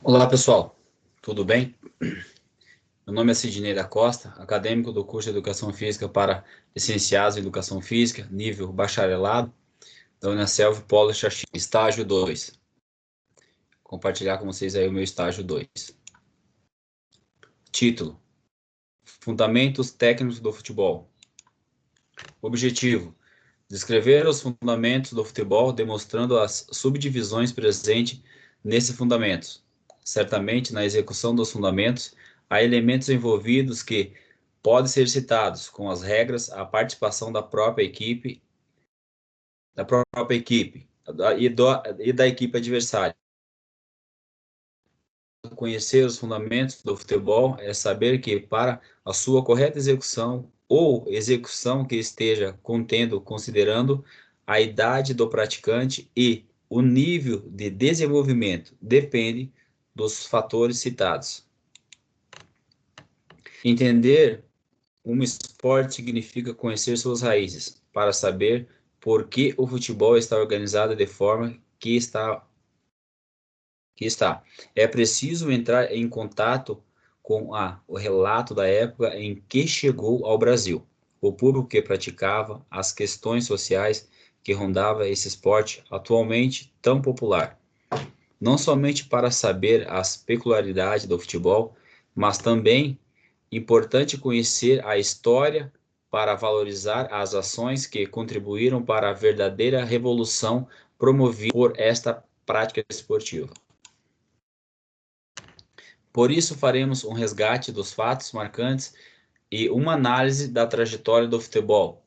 Olá, pessoal. Tudo bem? Meu nome é Sidney da Costa, acadêmico do curso de Educação Física para Licenciados em Educação Física, nível bacharelado, da Unicelv Polo Xaxim, estágio 2. Compartilhar com vocês aí o meu estágio 2. Título: Fundamentos técnicos do futebol. Objetivo: descrever os fundamentos do futebol, demonstrando as subdivisões presentes nesses fundamentos. Certamente, na execução dos fundamentos, há elementos envolvidos que podem ser citados, com as regras, a participação da própria equipe e da equipe adversária. Conhecer os fundamentos do futebol é saber que, para a sua correta execução ou execução que esteja considerando a idade do praticante e o nível de desenvolvimento, depende dos fatores citados. Entender um esporte significa conhecer suas raízes, para saber por que o futebol está organizado de forma que está. É preciso entrar em contato com o relato da época em que chegou ao Brasil, o público que praticava, as questões sociais que rondava esse esporte atualmente tão popular. Não somente para saber as peculiaridades do futebol, mas também importante conhecer a história para valorizar as ações que contribuíram para a verdadeira revolução promovida por esta prática esportiva. Por isso, faremos um resgate dos fatos marcantes e uma análise da trajetória do futebol,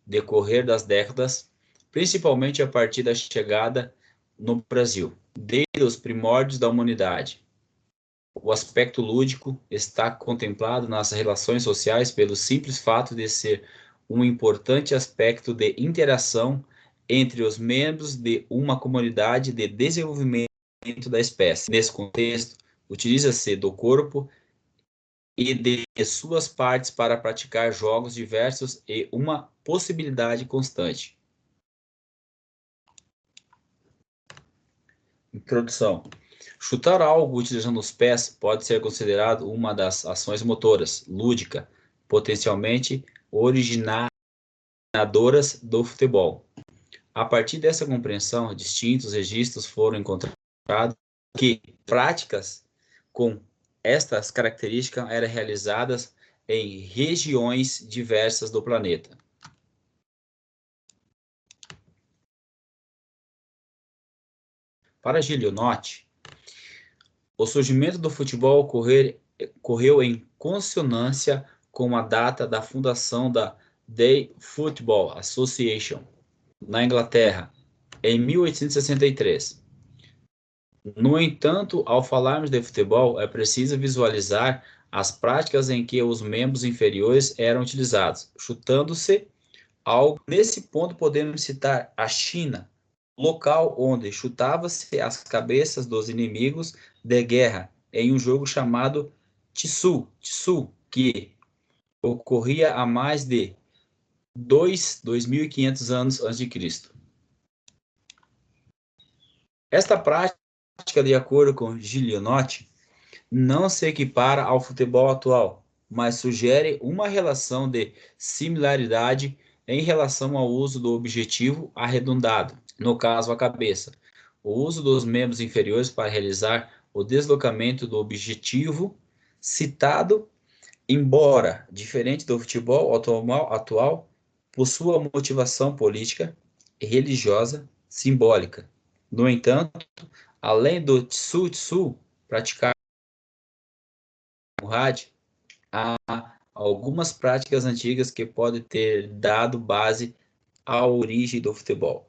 decorrer das décadas, principalmente a partir da chegada no Brasil, desde os primórdios da humanidade. O aspecto lúdico está contemplado nas relações sociais pelo simples fato de ser um importante aspecto de interação entre os membros de uma comunidade de desenvolvimento da espécie. Nesse contexto, utiliza-se do corpo e de suas partes para praticar jogos diversos e uma possibilidade constante. Introdução. Chutar algo utilizando os pés pode ser considerado uma das ações motoras, lúdica, potencialmente originadoras do futebol. A partir dessa compreensão, distintos registros foram encontrados que práticas com estas características eram realizadas em regiões diversas do planeta. Para Gigliotti, o surgimento do futebol ocorreu em consonância com a data da fundação da The Football Association, na Inglaterra, em 1863. No entanto, ao falarmos de futebol, é preciso visualizar as práticas em que os membros inferiores eram utilizados, chutando-se algo. Nesse ponto, podemos citar a China, local onde chutava-se as cabeças dos inimigos de guerra em um jogo chamado Tsu, que ocorria há mais de 2.500 anos antes de Cristo. Esta prática, de acordo com Gigliotti, não se equipara ao futebol atual, mas sugere uma relação de similaridade em relação ao uso do objetivo arredondado, no caso a cabeça, o uso dos membros inferiores para realizar o deslocamento do objetivo citado, embora diferente do futebol atual, possua motivação política, religiosa, simbólica. No entanto, além do tsu praticar no rádio, há algumas práticas antigas que podem ter dado base à origem do futebol.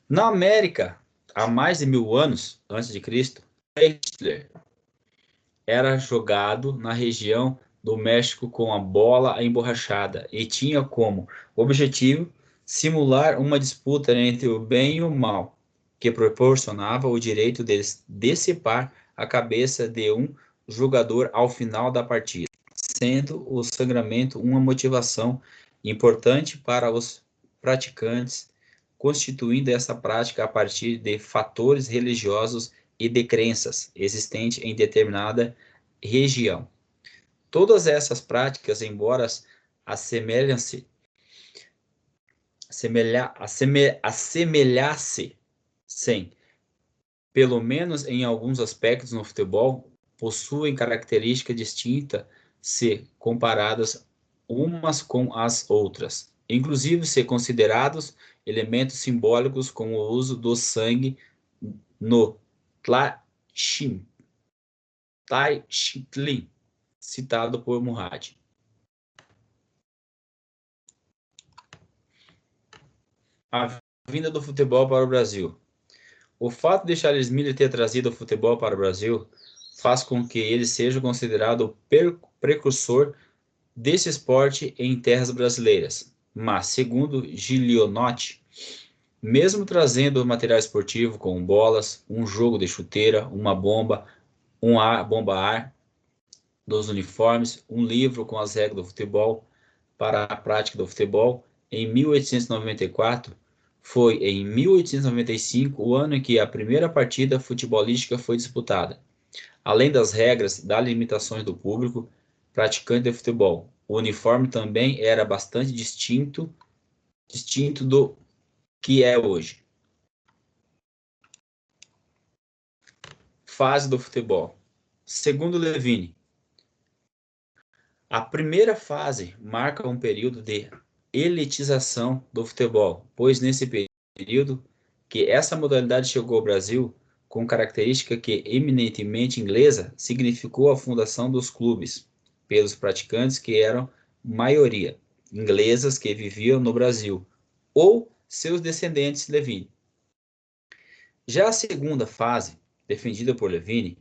Na América, há mais de 1000 anos antes de Cristo, Wrestler era jogado na região do México com a bola emborrachada e tinha como objetivo simular uma disputa entre o bem e o mal, que proporcionava o direito de decepar a cabeça de um jogador ao final da partida, sendo o sangramento uma motivação importante para os praticantes constituindo essa prática a partir de fatores religiosos e de crenças existentes em determinada região. Todas essas práticas, embora assemelhassem, pelo menos em alguns aspectos no futebol, possuem características distintas se comparadas umas com as outras, inclusive ser considerados elementos simbólicos como o uso do sangue no Tlachtli, citado por Murad. A vinda do futebol para o Brasil. O fato de Charles Miller ter trazido o futebol para o Brasil faz com que ele seja considerado o precursor desse esporte em terras brasileiras. Mas, segundo Gigliotti, mesmo trazendo material esportivo como bolas, um jogo de chuteira, uma bomba, bomba-ar dos uniformes, um livro com as regras do futebol para a prática do futebol, em 1894, foi em 1895 o ano em que a primeira partida futebolística foi disputada. Além das regras das limitações do público praticante de futebol, o uniforme também era bastante distinto do que é hoje. Fase do futebol. Segundo Levine, a primeira fase marca um período de elitização do futebol, pois nesse período que essa modalidade chegou ao Brasil, com característica que eminentemente inglesa, significou a fundação dos clubes, pelos praticantes que eram maioria inglesas que viviam no Brasil, ou seus descendentes Levine. Já a segunda fase, defendida por Levine,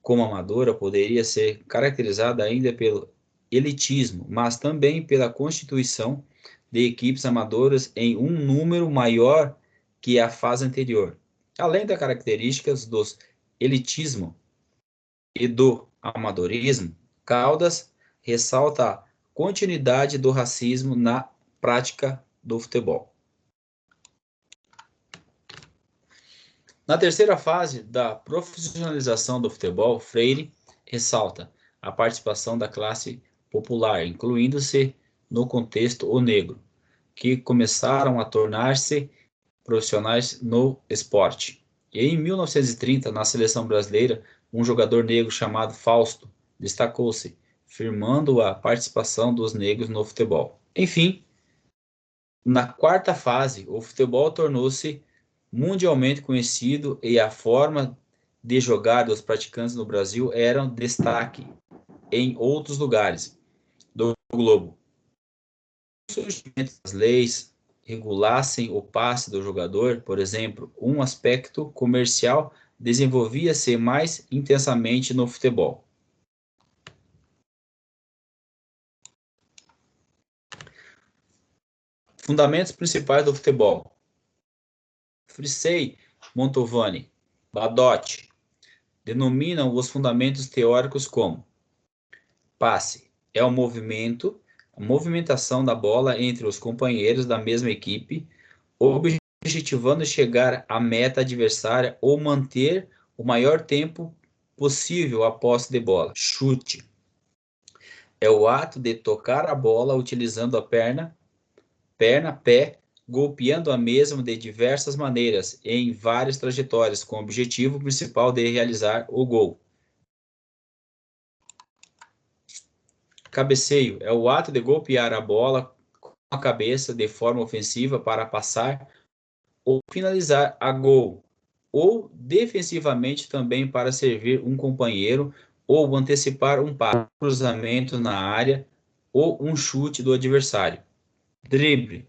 como amadora, poderia ser caracterizada ainda pelo elitismo, mas também pela constituição de equipes amadoras em um número maior que a fase anterior. Além das características do elitismo e do amadorismo, Caldas ressalta a continuidade do racismo na prática do futebol. Na terceira fase da profissionalização do futebol, Freire ressalta a participação da classe popular, incluindo-se no contexto o negro, que começaram a tornar-se profissionais no esporte. E em 1930, na seleção brasileira, um jogador negro chamado Fausto destacou-se, firmando a participação dos negros no futebol. Enfim, na quarta fase, o futebol tornou-se mundialmente conhecido e a forma de jogar dos praticantes no Brasil era um destaque em outros lugares do globo. O surgimento das leis regulassem o passe do jogador, por exemplo, um aspecto comercial desenvolvia-se mais intensamente no futebol. Fundamentos principais do futebol. Frissei, Montovani, Badotti denominam os fundamentos teóricos como: passe é o movimento, a movimentação da bola entre os companheiros da mesma equipe, objetivando chegar à meta adversária ou manter o maior tempo possível a posse de bola. Chute é o ato de tocar a bola utilizando a perna, pé, golpeando a mesma de diversas maneiras em várias trajetórias, com o objetivo principal de realizar o gol. Cabeceio é o ato de golpear a bola com a cabeça de forma ofensiva para passar ou finalizar a gol, ou defensivamente também para servir um companheiro ou antecipar um passe, cruzamento na área ou um chute do adversário. Drible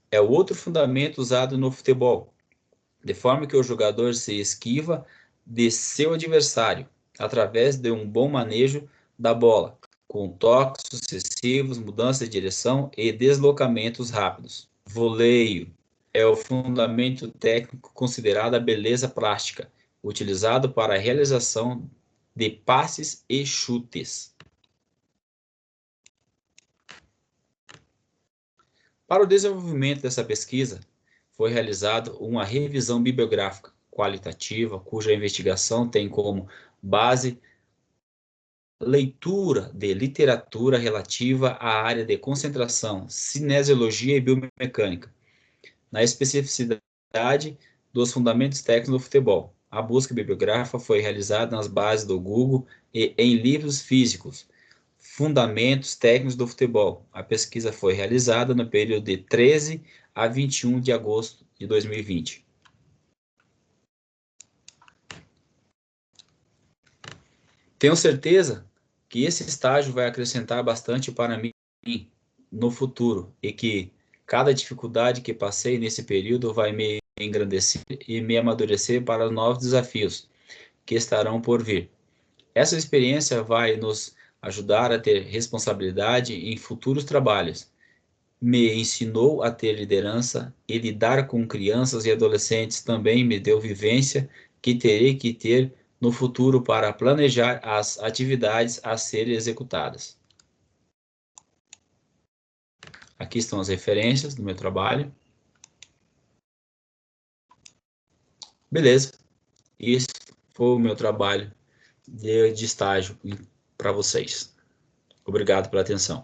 é o outro fundamento usado no futebol, de forma que o jogador se esquiva de seu adversário através de um bom manejo da bola, com toques sucessivos, mudanças de direção e deslocamentos rápidos. Voleio é o fundamento técnico considerado a beleza plástica, utilizado para a realização de passes e chutes. Para o desenvolvimento dessa pesquisa, foi realizada uma revisão bibliográfica qualitativa, cuja investigação tem como base leitura de literatura relativa à área de concentração, cinesiologia e biomecânica, na especificidade dos fundamentos técnicos do futebol. A busca bibliográfica foi realizada nas bases do Google e em livros físicos, Fundamentos Técnicos do Futebol. A pesquisa foi realizada no período de 13 a 21 de agosto de 2020. Tenho certeza que esse estágio vai acrescentar bastante para mim no futuro e que cada dificuldade que passei nesse período vai me engrandecer e me amadurecer para novos desafios que estarão por vir. Essa experiência vai nos ajudar a ter responsabilidade em futuros trabalhos. Me ensinou a ter liderança e lidar com crianças e adolescentes também me deu vivência que terei que ter no futuro para planejar as atividades a serem executadas. Aqui estão as referências do meu trabalho. Beleza. Isso foi o meu trabalho de estágio para vocês. Obrigado pela atenção.